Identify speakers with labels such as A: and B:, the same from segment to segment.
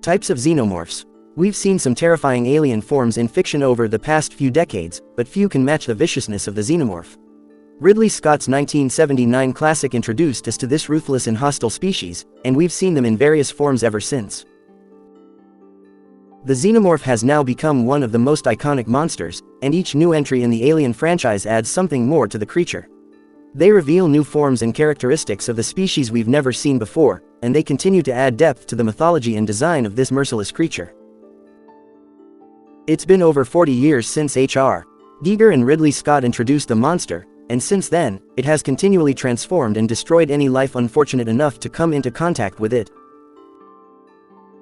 A: Types of xenomorphs. We've seen some terrifying alien forms in fiction over the past few decades, but few can match the viciousness of the xenomorph. Ridley Scott's 1979 classic introduced us to this ruthless and hostile species, and we've seen them in various forms ever since. The xenomorph has now become one of the most iconic monsters, and each new entry in the Alien franchise adds something more to the creature. They reveal new forms and characteristics of the species we've never seen before, and they continue to add depth to the mythology and design of this merciless creature. It's been over 40 years since H.R. Giger and Ridley Scott introduced the monster, and since then, it has continually transformed and destroyed any life unfortunate enough to come into contact with it.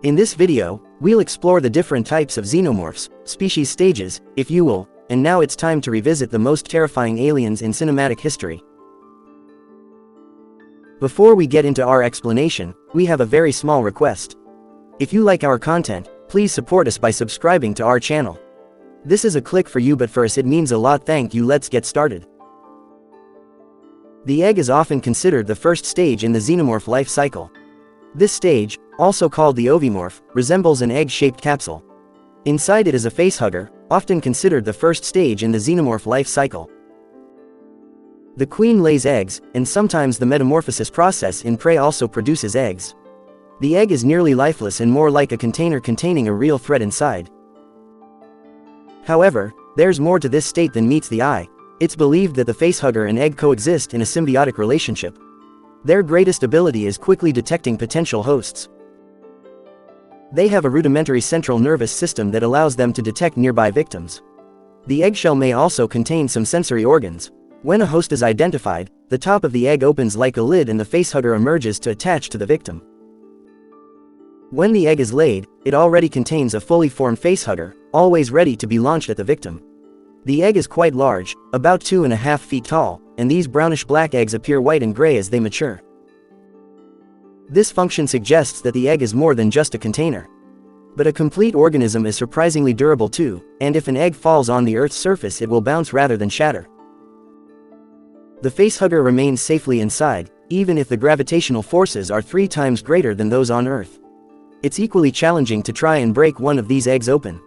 A: In this video, we'll explore the different types of xenomorphs, species stages, if you will, and now it's time to revisit the most terrifying aliens in cinematic history. Before we get into our explanation, we have a very small request. If you like our content, please support us by subscribing to our channel. This is a click for you, but for us it means a lot. Thank you. Let's get started. The egg is often considered the first stage in the xenomorph life cycle. This stage, also called the ovomorph, resembles an egg-shaped capsule. Inside it is a facehugger, often considered the first stage in the xenomorph life cycle. The queen lays eggs, and sometimes the metamorphosis process in prey also produces eggs. The egg is nearly lifeless and more like a container containing a real threat inside. However, there's more to this state than meets the eye. It's believed that the facehugger and egg coexist in a symbiotic relationship. Their greatest ability is quickly detecting potential hosts. They have a rudimentary central nervous system that allows them to detect nearby victims. The eggshell may also contain some sensory organs. When a host is identified, the top of the egg opens like a lid and the facehugger emerges to attach to the victim. When the egg is laid, it already contains a fully formed facehugger, always ready to be launched at the victim. The egg is quite large, about 2.5 feet tall, and these brownish-black eggs appear white and gray as they mature. This function suggests that the egg is more than just a container. But a complete organism is surprisingly durable too, and if an egg falls on the Earth's surface it will bounce rather than shatter. The facehugger remains safely inside, even if the gravitational forces are 3 times greater than those on Earth. It's equally challenging to try and break one of these eggs open.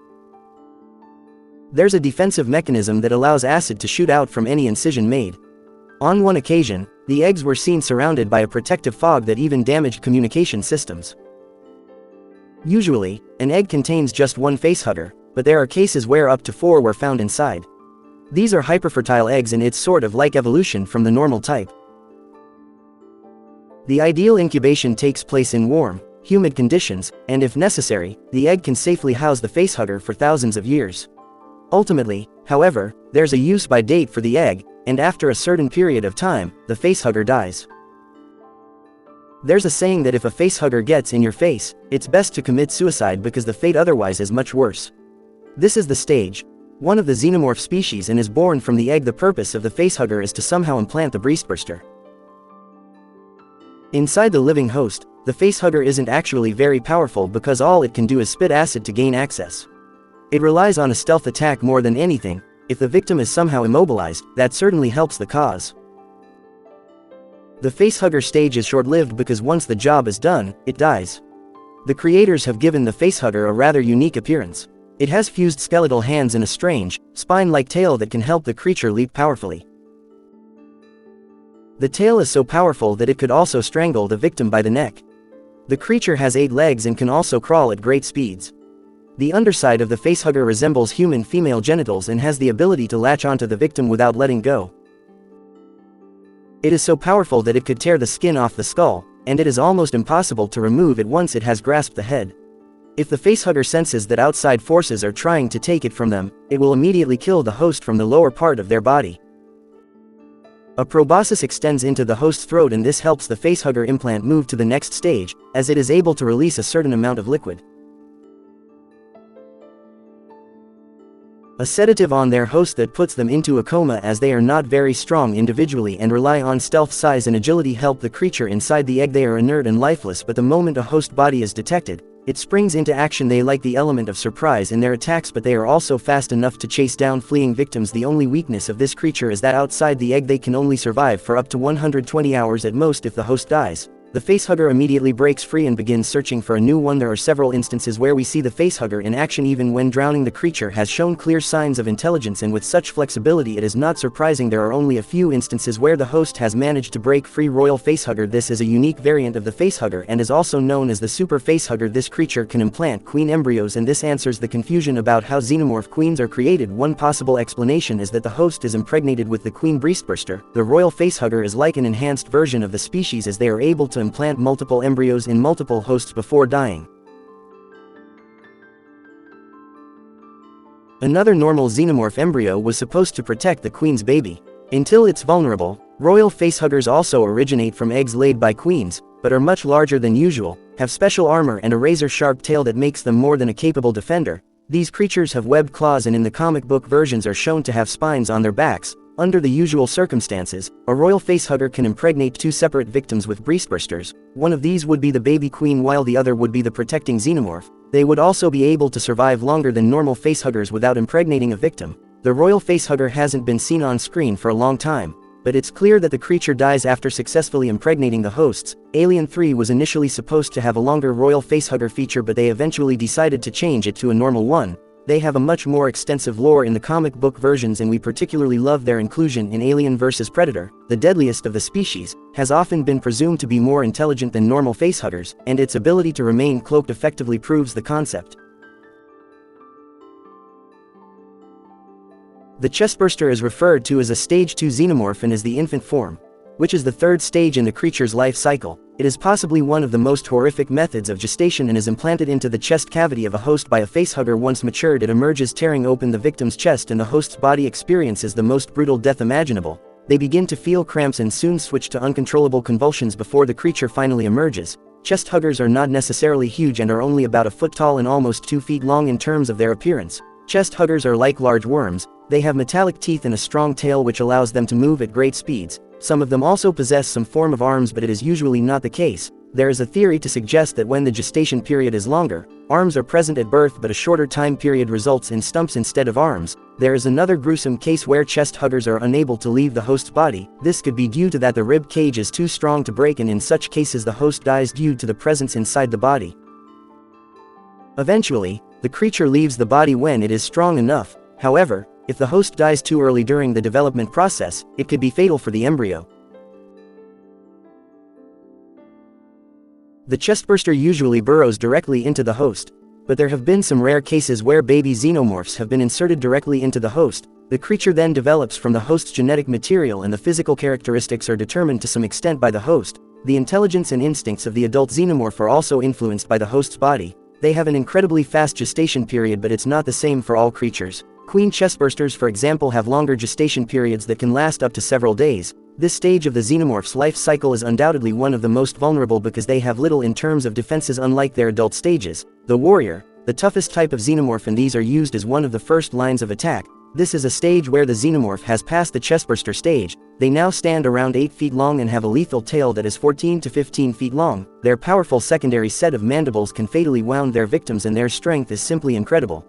A: There's a defensive mechanism that allows acid to shoot out from any incision made. On one occasion, the eggs were seen surrounded by a protective fog that even damaged communication systems. Usually, an egg contains just one facehugger, but there are cases where up to 4 were found inside. These are hyperfertile eggs, and it's sort of like evolution from the normal type. The ideal incubation takes place in warm, humid conditions, and if necessary, the egg can safely house the facehugger for thousands of years. Ultimately, however, there's a use-by date for the egg, and after a certain period of time, the facehugger dies. There's a saying that if a facehugger gets in your face, it's best to commit suicide because the fate otherwise is much worse. This is the stage 1 of the xenomorph species and is born from the egg. The purpose of the facehugger is to somehow implant the breastburster. Inside the living host, the facehugger isn't actually very powerful because all it can do is spit acid to gain access. It relies on a stealth attack more than anything. If the victim is somehow immobilized, that certainly helps the cause. The facehugger stage is short-lived because once the job is done, it dies. The creators have given the facehugger a rather unique appearance. It has fused skeletal hands and a strange, spine-like tail that can help the creature leap powerfully. The tail is so powerful that it could also strangle the victim by the neck. The creature has 8 legs and can also crawl at great speeds. The underside of the facehugger resembles human female genitals and has the ability to latch onto the victim without letting go. It is so powerful that it could tear the skin off the skull, and it is almost impossible to remove it once it has grasped the head. If the facehugger senses that outside forces are trying to take it from them, it will immediately kill the host from the lower part of their body. A proboscis extends into the host's throat, and this helps the facehugger implant move to the next stage, as it is able to release a certain amount of liquid. A sedative on their host that puts them into a coma, as they are not very strong individually and rely on stealth, size and agility help the creature inside the egg. They are inert and lifeless, but the moment a host body is detected, it springs into action. They like the element of surprise in their attacks, but they are also fast enough to chase down fleeing victims. The only weakness of this creature is that outside the egg they can only survive for up to 120 hours at most if the host dies, the facehugger immediately breaks free and begins searching for a new one. There are several instances where we see the facehugger in action even when drowning. The creature has shown clear signs of intelligence, and with such flexibility it is not surprising there are only a few instances where the host has managed to break free. Royal facehugger. This is a unique variant of the facehugger and is also known as the super facehugger. This creature can implant queen embryos, and this answers the confusion about how xenomorph queens are created. One possible explanation is that the host is impregnated with the queen breastburster. The royal facehugger is like an enhanced version of the species, as they are able to implant multiple embryos in multiple hosts before dying. Another normal xenomorph embryo was supposed to protect the queen's baby. Until it's vulnerable, royal facehuggers also originate from eggs laid by queens, but are much larger than usual, have special armor and a razor-sharp tail that makes them more than a capable defender. These creatures have webbed claws and in the comic book versions are shown to have spines on their backs. Under the usual circumstances, a royal facehugger can impregnate two separate victims with breastbursters. One of these would be the baby queen while the other would be the protecting xenomorph. They would also be able to survive longer than normal facehuggers without impregnating a victim. The royal facehugger hasn't been seen on screen for a long time, but it's clear that the creature dies after successfully impregnating the hosts. Alien 3 was initially supposed to have a longer royal facehugger feature, but they eventually decided to change it to a normal one. They have a much more extensive lore in the comic book versions, and we particularly love their inclusion in Alien vs. Predator. The deadliest of the species has often been presumed to be more intelligent than normal facehuggers, and its ability to remain cloaked effectively proves the concept. The chestburster is referred to as a stage 2 xenomorph and is the infant form, which is the third stage in the creature's life cycle. It is possibly one of the most horrific methods of gestation and is implanted into the chest cavity of a host by a facehugger. Once matured, it emerges, tearing open the victim's chest, and the host's body experiences the most brutal death imaginable. They begin to feel cramps and soon switch to uncontrollable convulsions before the creature finally emerges. Chest huggers are not necessarily huge and are only about a foot tall and almost 2 feet long in terms of their appearance. Chest huggers are like large worms. They have metallic teeth and a strong tail which allows them to move at great speeds. Some of them also possess some form of arms, but it is usually not the case. There is a theory to suggest that when the gestation period is longer, arms are present at birth, but a shorter time period results in stumps instead of arms. There is another gruesome case where chest huggers are unable to leave the host's body. This could be due to that the rib cage is too strong to break, and in such cases the host dies due to the presence inside the body. Eventually, the creature leaves the body when it is strong enough. However, if the host dies too early during the development process, it could be fatal for the embryo. The chestburster usually burrows directly into the host, but there have been some rare cases where baby xenomorphs have been inserted directly into the host. The creature then develops from the host's genetic material, and the physical characteristics are determined to some extent by the host. The intelligence and instincts of the adult xenomorph are also influenced by the host's body. They have an incredibly fast gestation period, but it's not the same for all creatures. Queen chestbursters, for example, have longer gestation periods that can last up to several days. This stage of the xenomorph's life cycle is undoubtedly one of the most vulnerable because they have little in terms of defenses unlike their adult stages. The warrior, the toughest type of xenomorph, and these are used as one of the first lines of attack. This is a stage where the xenomorph has passed the chestburster stage. They now stand around 8 feet long and have a lethal tail that is 14 to 15 feet long. Their powerful secondary set of mandibles can fatally wound their victims, and their strength is simply incredible.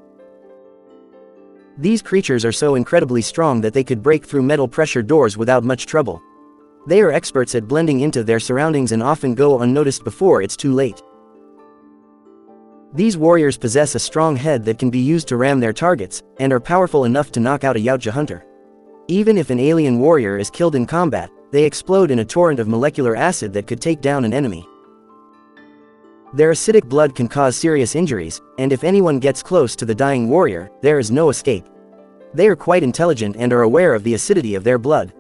A: These creatures are so incredibly strong that they could break through metal pressure doors without much trouble. They are experts at blending into their surroundings and often go unnoticed before it's too late. These warriors possess a strong head that can be used to ram their targets, and are powerful enough to knock out a Yautja hunter. Even if an alien warrior is killed in combat, they explode in a torrent of molecular acid that could take down an enemy. Their acidic blood can cause serious injuries, and if anyone gets close to the dying warrior, there is no escape. They are quite intelligent and are aware of the acidity of their blood.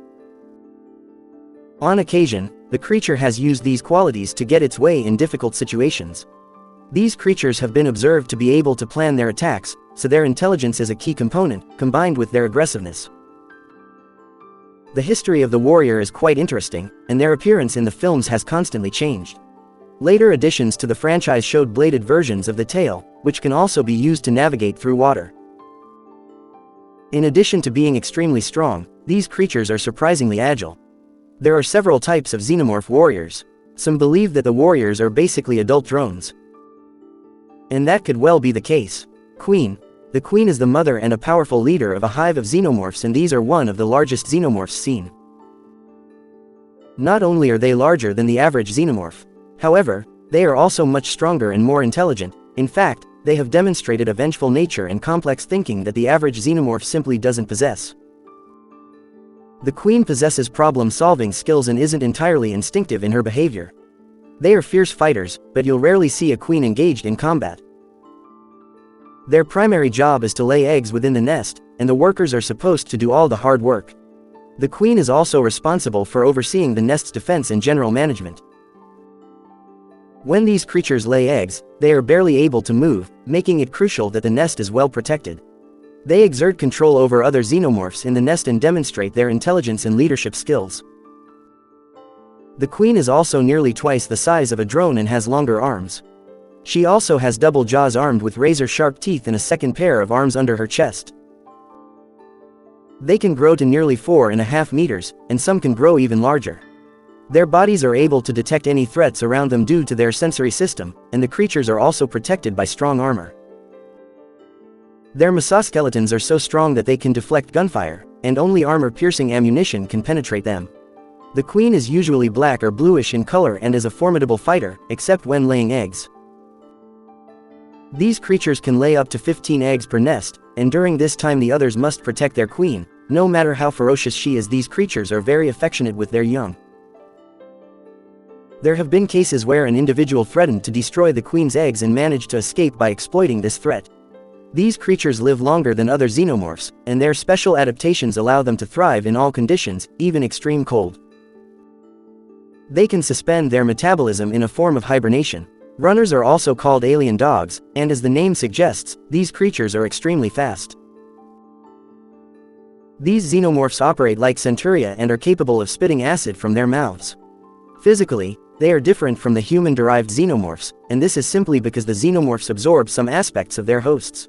A: On occasion, the creature has used these qualities to get its way in difficult situations. These creatures have been observed to be able to plan their attacks, so their intelligence is a key component, combined with their aggressiveness. The history of the warrior is quite interesting, and their appearance in the films has constantly changed. Later additions to the franchise showed bladed versions of the tail, which can also be used to navigate through water. In addition to being extremely strong, these creatures are surprisingly agile. There are several types of xenomorph warriors. Some believe that the warriors are basically adult drones. And that could well be the case. Queen. The queen is the mother and a powerful leader of a hive of xenomorphs, and these are one of the largest xenomorphs seen. Not only are they larger than the average xenomorph, However, they are also much stronger and more intelligent. In fact, they have demonstrated a vengeful nature and complex thinking that the average xenomorph simply doesn't possess. The queen possesses problem-solving skills and isn't entirely instinctive in her behavior. They are fierce fighters, but you'll rarely see a queen engaged in combat. Their primary job is to lay eggs within the nest, and the workers are supposed to do all the hard work. The queen is also responsible for overseeing the nest's defense and general management. When these creatures lay eggs, they are barely able to move, making it crucial that the nest is well protected. They exert control over other xenomorphs in the nest and demonstrate their intelligence and leadership skills. The queen is also nearly twice the size of a drone and has longer arms. She also has double jaws armed with razor-sharp teeth and a second pair of arms under her chest. They can grow to nearly 4.5 meters, and some can grow even larger. Their bodies are able to detect any threats around them due to their sensory system, and the creatures are also protected by strong armor. Their mesoskeletons are so strong that they can deflect gunfire, and only armor-piercing ammunition can penetrate them. The queen is usually black or bluish in color and is a formidable fighter, except when laying eggs. These creatures can lay up to 15 eggs per nest, and during this time the others must protect their queen. No matter how ferocious she is, these creatures are very affectionate with their young. There have been cases where an individual threatened to destroy the queen's eggs and managed to escape by exploiting this threat. These creatures live longer than other xenomorphs, and their special adaptations allow them to thrive in all conditions, even extreme cold. They can suspend their metabolism in a form of hibernation. Runners are also called alien dogs, and as the name suggests, these creatures are extremely fast. These xenomorphs operate like centuria and are capable of spitting acid from their mouths. Physically, they are different from the human-derived xenomorphs, and this is simply because the xenomorphs absorb some aspects of their hosts.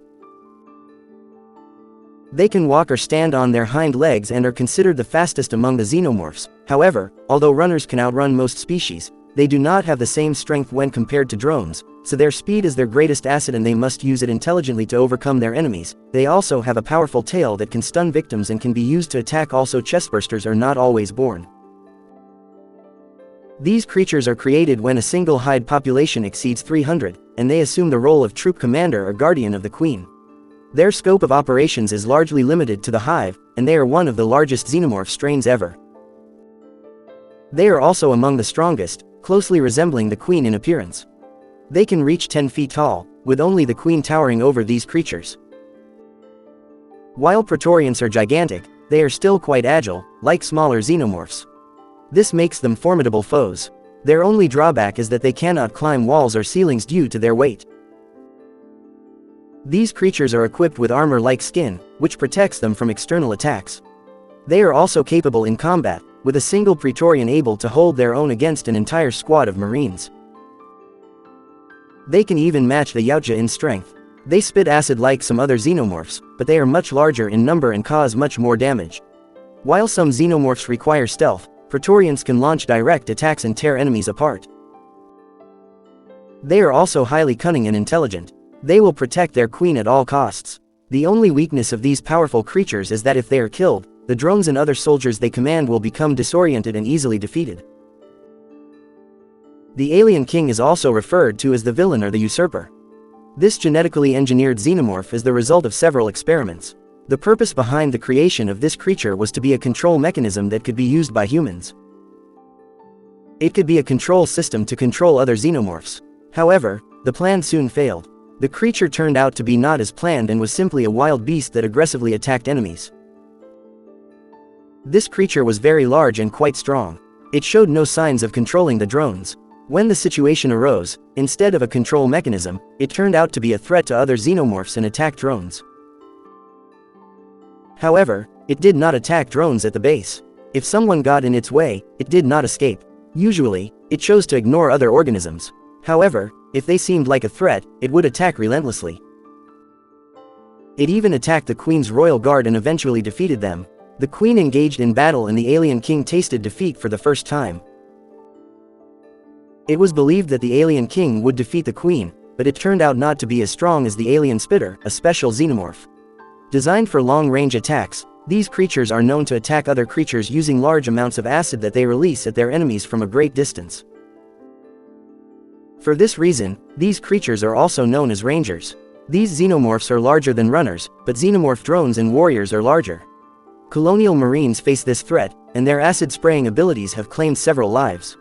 A: They can walk or stand on their hind legs and are considered the fastest among the xenomorphs. However, although runners can outrun most species, they do not have the same strength when compared to drones, so their speed is their greatest asset and they must use it intelligently to overcome their enemies. They also have a powerful tail that can stun victims and can be used to attack. Also, chestbursters are not always born. These creatures are created when a single hide population exceeds 300, and they assume the role of troop commander or guardian of the queen. Their scope of operations is largely limited to the hive, and they are one of the largest xenomorph strains ever. They are also among the strongest, closely resembling the queen in appearance. They can reach 10 feet tall, with only the queen towering over these creatures. While Praetorians are gigantic, they are still quite agile, like smaller xenomorphs. This makes them formidable foes. Their only drawback is that they cannot climb walls or ceilings due to their weight. These creatures are equipped with armor like skin, which protects them from external attacks. They are also capable in combat, with a single Praetorian able to hold their own against an entire squad of Marines. They can even match the Yautja in strength. They spit acid like some other xenomorphs, but they are much larger in number and cause much more damage. While some xenomorphs require stealth, Praetorians can launch direct attacks and tear enemies apart. They are also highly cunning and intelligent. They will protect their queen at all costs. The only weakness of these powerful creatures is that if they are killed, the drones and other soldiers they command will become disoriented and easily defeated. The alien king is also referred to as the villain or the usurper. This genetically engineered xenomorph is the result of several experiments. The purpose behind the creation of this creature was to be a control mechanism that could be used by humans. It could be a control system to control other xenomorphs. However, the plan soon failed. The creature turned out to be not as planned and was simply a wild beast that aggressively attacked enemies. This creature was very large and quite strong. It showed no signs of controlling the drones. When the situation arose, instead of a control mechanism, it turned out to be a threat to other xenomorphs and attacked drones. However, it did not attack drones at the base. If someone got in its way, it did not escape. Usually, it chose to ignore other organisms. However, if they seemed like a threat, it would attack relentlessly. It even attacked the Queen's royal guard and eventually defeated them. The Queen engaged in battle and the alien king tasted defeat for the first time. It was believed that the alien king would defeat the Queen, but it turned out not to be as strong as the alien spitter, a special xenomorph. Designed for long-range attacks, these creatures are known to attack other creatures using large amounts of acid that they release at their enemies from a great distance. For this reason, these creatures are also known as rangers. These xenomorphs are larger than runners, but xenomorph drones and warriors are larger. Colonial Marines face this threat, and their acid-spraying abilities have claimed several lives.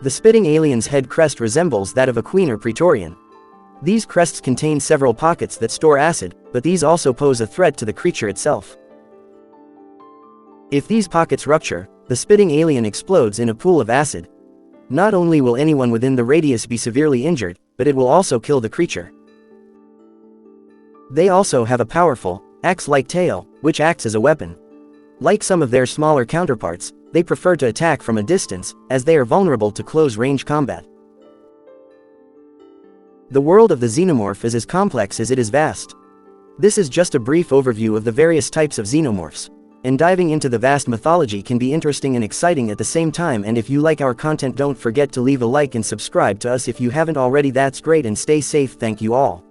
A: The spitting alien's head crest resembles that of a queen or praetorian. These crests contain several pockets that store acid, but these also pose a threat to the creature itself. If these pockets rupture, the spitting alien explodes in a pool of acid. Not only will anyone within the radius be severely injured, but it will also kill the creature. They also have a powerful, axe-like tail, which acts as a weapon. Like some of their smaller counterparts, they prefer to attack from a distance, as they are vulnerable to close-range combat. The world of the xenomorph is as complex as it is vast. This is just a brief overview of the various types of xenomorphs. And diving into the vast mythology can be interesting and exciting at the same time, and if you like our content, don't forget to leave a like and subscribe to us if you haven't already. That's great, and stay safe. Thank you all.